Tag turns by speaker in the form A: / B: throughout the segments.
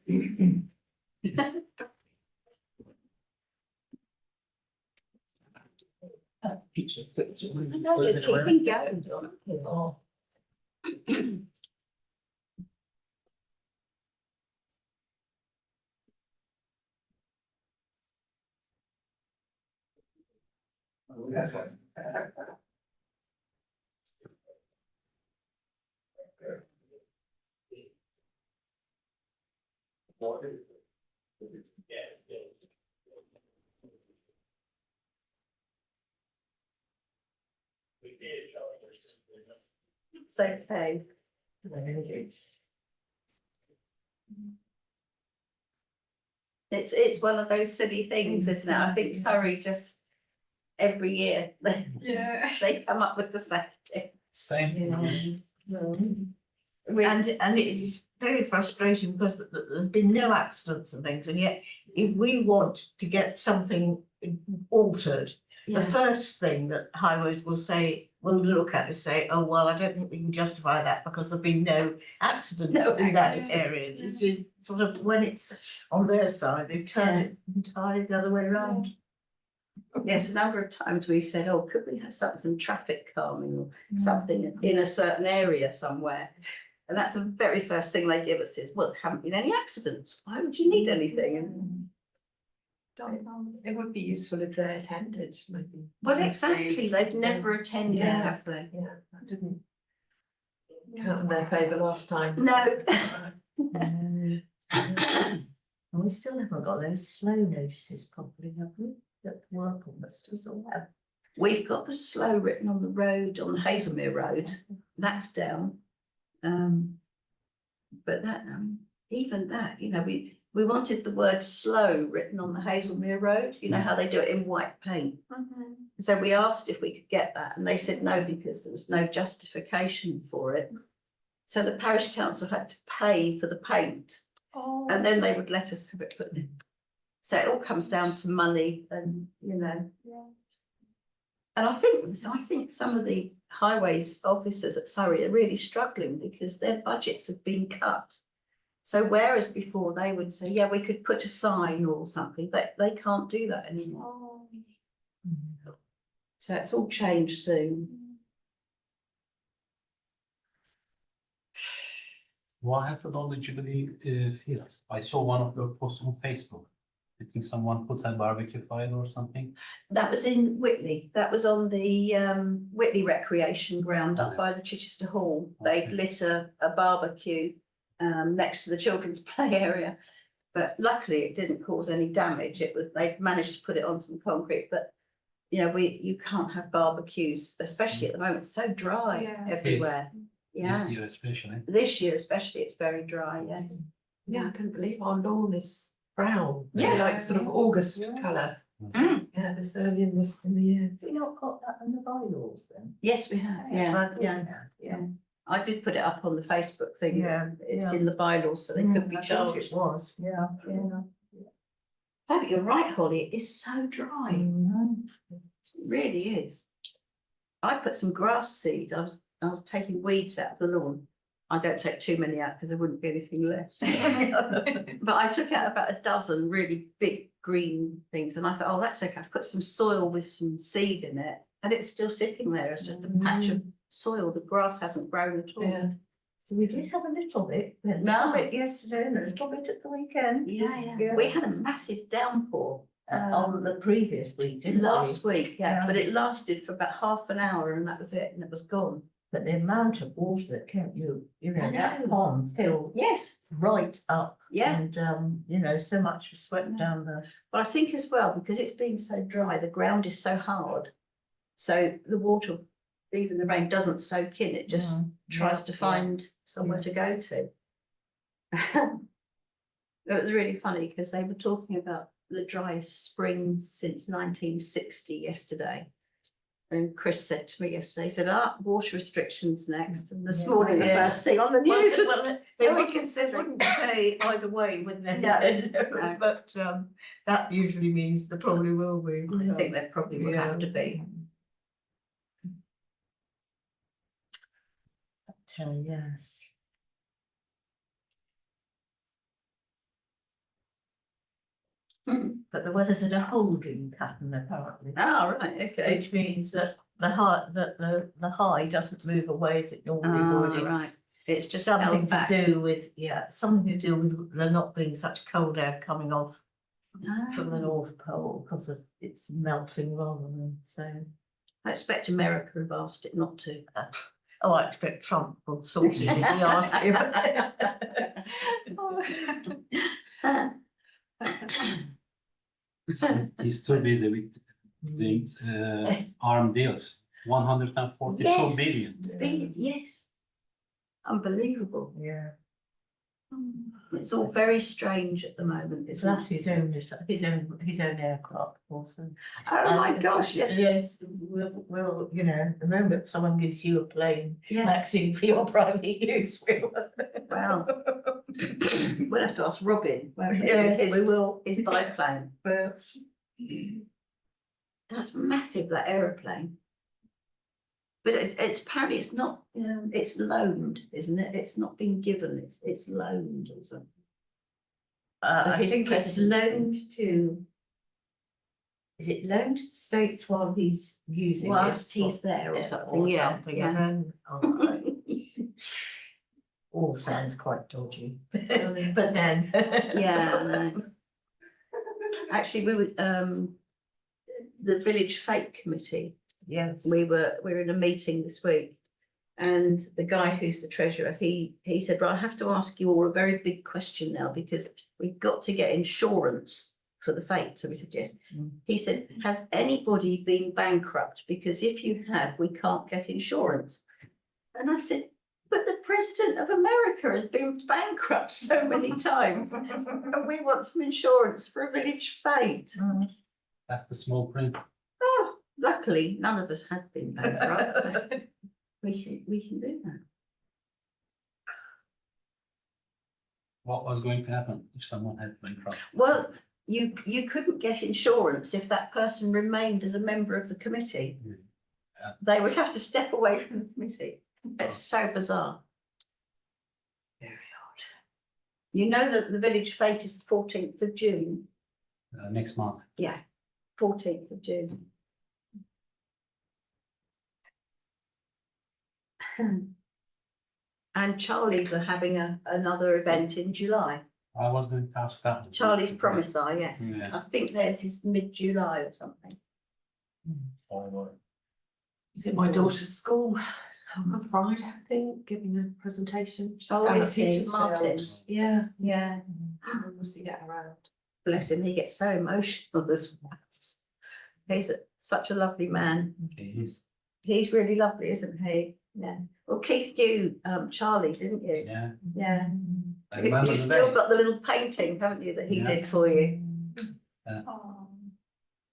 A: I know you're keeping going. It's okay. It's one of those silly things, isn't it? I think Surrey just every year they come up with the same thing.
B: Same.
C: And it is very frustrating because there's been no accidents and things, and yet if we want to get something altered, the first thing that highways will look at is say, oh well, I don't think we can justify that because there've been no accidents in that area. It's sort of when it's on their side, they turn it entirely the other way around.
A: Yes, a number of times we've said, oh, could we have some traffic calming or something in a certain area somewhere? And that's the very first thing they give us is, well, there haven't been any accidents. Why would you need anything? And
D: It would be useful if they attended, maybe.
A: well, exactly. They've never attended, have they?
D: Yeah, that didn't count in their favour last time.
A: No.
C: And we still haven't got those slow notices properly, have we? That work on us as well.
A: We've got the slow written on the road, on the Hazelmere Road. That's down. But that, even that, you know, we wanted the word slow written on the Hazelmere Road. You know how they do it in white paint. So we asked if we could get that, and they said no because there was no justification for it. So the parish council had to pay for the paint, and then they would let us have it put in. So it all comes down to money, and you know. And I think some of the highways officers at Surrey are really struggling because their budgets have been cut. So whereas before they would say, yeah, we could put a sign or something, they can't do that anymore. So it's all changed soon.
B: What happened on the Jubilee field? I saw one of your posts on Facebook. I think someone put a barbecue fire or something.
A: That was in Whitley. That was on the Whitley Recreation Ground up by the Chichester Hall. They'd lit a barbecue next to the children's play area, but luckily it didn't cause any damage. They've managed to put it on some concrete, but you know you can't have barbecues, especially at the moment. It's so dry everywhere.
B: This year especially.
A: This year especially, it's very dry. Yeah.
D: Yeah, I couldn't believe our lawn is brown.
A: Yeah.
D: Like sort of August colour.
A: Mm.
D: Yeah, this early in the year.
C: Have you not got that in the bylaws then?
A: Yes, we have. Yeah. I did put it up on the Facebook thing.
C: Yeah,
A: It's
C: yeah.
A: in the bylaws, so they could be
C: I thought
A: charged.
C: it was, yeah.
A: Oh, but you're right, Holly. It is so dry. It really is. I put some grass seed. I was taking weeds out of the lawn. I don't take too many out because there wouldn't be anything left. But I took out about a dozen really big green things, and I thought, oh, that's okay. I've put some soil with some seed in it, and it's still sitting there as just a patch of soil. The grass hasn't grown at all.
D: Yeah.
C: So we did have a little bit, yesterday and a little bit at the weekend.
A: Yeah. We had a massive downpour
C: On the previous week, didn't we?
A: last week,
C: Yeah.
A: but it lasted for about half an hour, and that was it, and it was gone.
C: But the amount of water that came, you know,
A: I
C: that
A: know.
C: pond filled
A: Yes,
C: right up.
A: yeah.
C: And, you know, so much was swept
A: Yeah.
C: down the.
A: But I think as well, because it's been so dry, the ground is so hard. So the water, even the rain doesn't soak in, it just tries to find somewhere to go to. It was really funny because they were talking about the driest spring since 1960 yesterday. And Chris said to me yesterday, he said, water restrictions next. And this morning, the first thing on the news was,
C: They
A: "Are we
C: wouldn't
A: considering?"
C: say either way, wouldn't they?
A: No.
C: But that usually means there probably will be.
A: I think there probably will have to be.
C: But, yes. but the weather's in a holding pattern apparently,
A: Oh, right, okay.
C: which means that the high doesn't move away as it normally would.
A: Ah, right.
C: It's
A: It's just
C: something
A: held
C: to
A: back.
C: do with, something to do with there not being such cold air coming off from the
A: Ah.
C: North Pole because of it's melting rather than so.
A: I expect America have asked it not to.
C: Oh, I expect Trump will sort it if we ask him.
B: He's too busy with doing arm deals, 142
A: Yes.
B: billion.
A: Yes. Unbelievable.
C: Yeah,
A: It's all very strange at the moment, isn't
C: plus
A: it?
C: his own aircraft also.
A: Oh my gosh, yes.
C: Yes, well, the moment someone gives you a plane,
A: Yeah,
C: Maxine, for your private use, we'll.
A: wow. We'll have to ask Robin, won't we,
C: Yeah,
A: with
C: we will.
A: his biplane.
C: But
A: That's massive, that aeroplane. But it's apparently it's not, it's loaned, isn't it? It's not been given, it's loaned or something. So
C: I
A: his
C: think it's
A: presidency.
C: loaned to. Is it loaned to the States while he's using it?
A: Whilst he's there or something, yeah,
C: something,
A: yeah.
C: and then, all sounds quite dodgy, but then.
A: Yeah, I know. Actually, we would, the village fete committee,
C: Yes.
A: we were in a meeting this week. And the guy who's the treasurer, he said, well, I have to ask you all a very big question now because we've got to get insurance for the fete. So we said, yes.
C: Mm.
A: He said, has anybody been bankrupt? Because if you have, we can't get insurance. And I said, but the president of America has been bankrupt so many times. And we want some insurance for a village fete.
C: Mm.
B: That's the small print.
A: Oh, luckily, none of us have been bankrupt. So we can do that.
B: What was going to happen if someone had bankrupt?
A: Well, you couldn't get insurance if that person remained as a member of the committee.
B: Yeah.
A: They would have to step away from the committee. It's so bizarre. Very odd. You know that the village fete is the 14th of June.
B: Next month.
A: Yeah, 14th of June. And Charlie's are having another event in July.
B: I was going to ask that.
A: Charlie's Promisar, yes.
B: Yeah.
A: I think theirs is mid-July or something.
D: Is it my daughter's school on Friday, I think, giving a presentation? She's
A: Oh,
D: down at
A: is he?
D: Petersfield.
A: Martin?
D: Yeah,
A: Yeah,
D: must get around.
A: bless him, he gets so emotional as well. He's such a lovely man.
B: He's,
A: He's really lovely, isn't he? Yeah. Well, Keith knew Charlie, didn't you?
B: yeah.
A: Yeah.
B: I remember
A: You've
B: the
A: still
B: day.
A: got the little painting, haven't you, that he
B: Yeah.
A: did for you?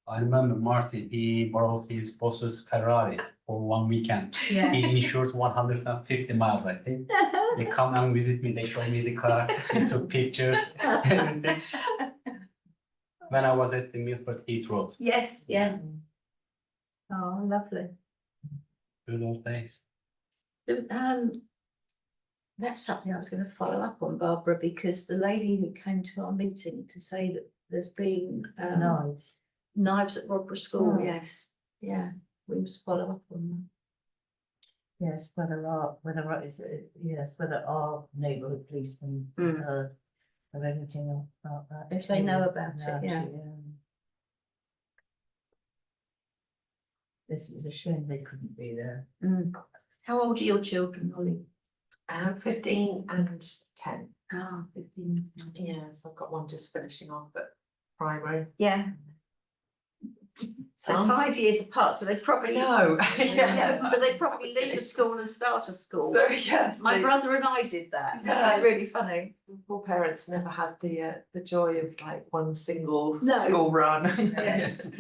B: I remember Martin, he borrowed his boss's Ferrari for one weekend.
A: Yeah.
B: He insured 150 miles, I think. They come and visit me, they show me the car, they took pictures, everything. When I was at the Milford Heath Road,
A: Yes, yeah. Oh, lovely.
B: good old days.
A: That's something I was going to follow up on, Barbara, because the lady who came to our meeting to say that there's been knives at Rodborough School,
C: Oh.
A: yes, yeah, we must follow up on that.
C: Yes, whether our neighbourhood policemen
A: Mm.
C: heard of anything about that.
A: If they know about it, yeah.
C: This is a shame they couldn't be there.
A: How old are your children, Holly?
D: 15 and 10.
A: Ah, 15.
D: Yes, I've got one just finishing off at primary.
A: Yeah. So 5 years apart, so they probably.
D: No,
A: Yeah, so they probably leave a school and start a school.
D: So yes,
A: My brother and I did that.
D: Yeah.
A: This is really funny.
D: poor parents never had the joy of like one single
A: No.
D: school run.
A: Yes.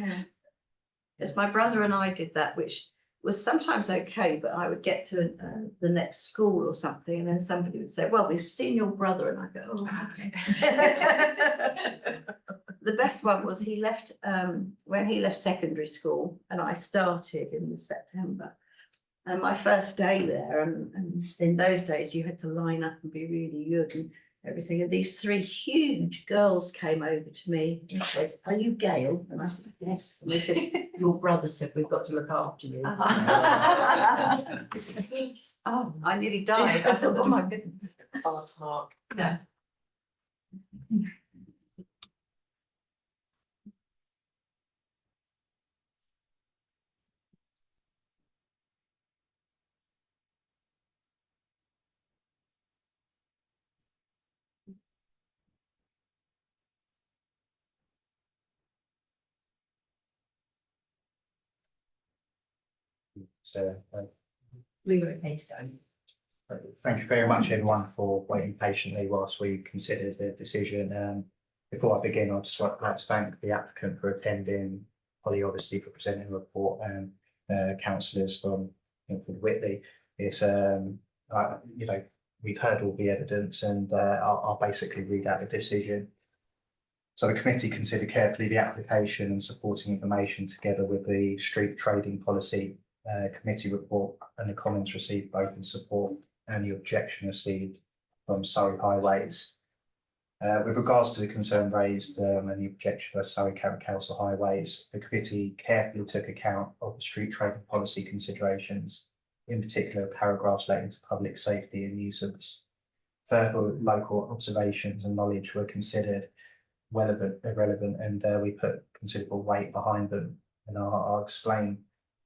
A: Yes, my brother and I did that, which was sometimes okay, but I would get to the next school or something, and then somebody would say, well, we've seen your brother, and I go, oh, okay. The best one was he left, when he left secondary school, and I started in September. And my first day there, and in those days you had to line up and be really good. And everything. And these three huge girls came over to me and said, "Are you Gail?" And I said, "Yes." And they said, "Your brother said we've got to look after you." Oh, I nearly died. I thought, oh my goodness.
D: Hard mark.
A: Yeah.
E: So,
A: We were okay to go.
E: thank you very much, everyone, for waiting patiently whilst we considered the decision. Before I begin, I'd just like to thank the applicant for attending, Holly obviously for presenting the report, and councillors from Whitley. It's you know, we've heard all the evidence, and I'll basically read out the decision. So the committee considered carefully the application and supporting information together with the street trading policy committee report and the comments received both in support and the objection received from Surrey Highways. With regards to the concern raised and the objection by Surrey County Council Highways, the committee carefully took account of the street trading policy considerations, in particular paragraphs relating to public safety and nuisance. Further local observations and knowledge were considered irrelevant, and we put considerable weight behind them. And I'll explain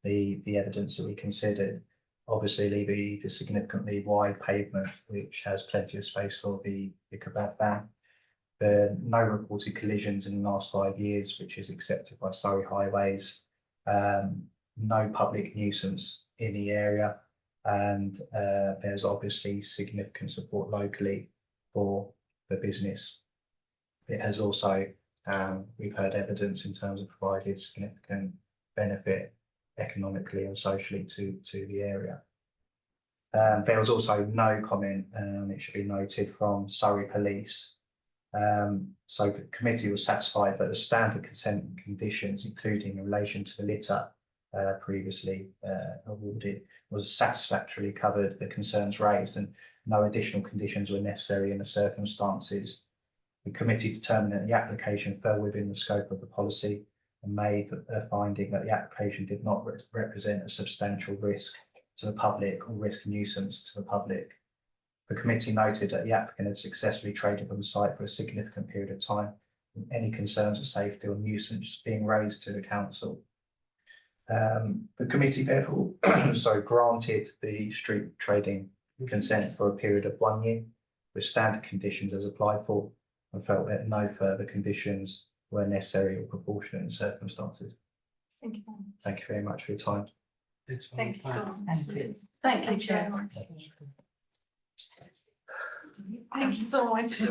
E: the evidence that we considered. Obviously, the significantly wide pavement, which has plenty of space for the kebab van. There are no reported collisions in the last 5 years, which is accepted by Surrey Highways. No public nuisance in the area, and there's obviously significant support locally for the business. It has also, we've heard evidence in terms of provided significant benefit economically and socially to the area. There was also no comment, it should be noted, from Surrey Police. So the committee was satisfied that the standard consent conditions, including in relation to the litter previously awarded, was satisfactorily covered the concerns raised, and no additional conditions were necessary in the circumstances. The committee determined that the application fell within the scope of the policy and made a finding that the application did not represent a substantial risk to the public or risk nuisance to the public. The committee noted that the applicant had successfully traded on the site for a significant period of time, and any concerns of safety or nuisance being raised to the council. The committee therefore granted the street trading consent for a period of 1 year, with standard conditions as applied for, and felt that no further conditions were necessary or proportionate in circumstances.
D: Thank you.
E: Thank you very much for your time.
D: Thank you so much.
A: Thank you, Chair.
D: Thank you so much.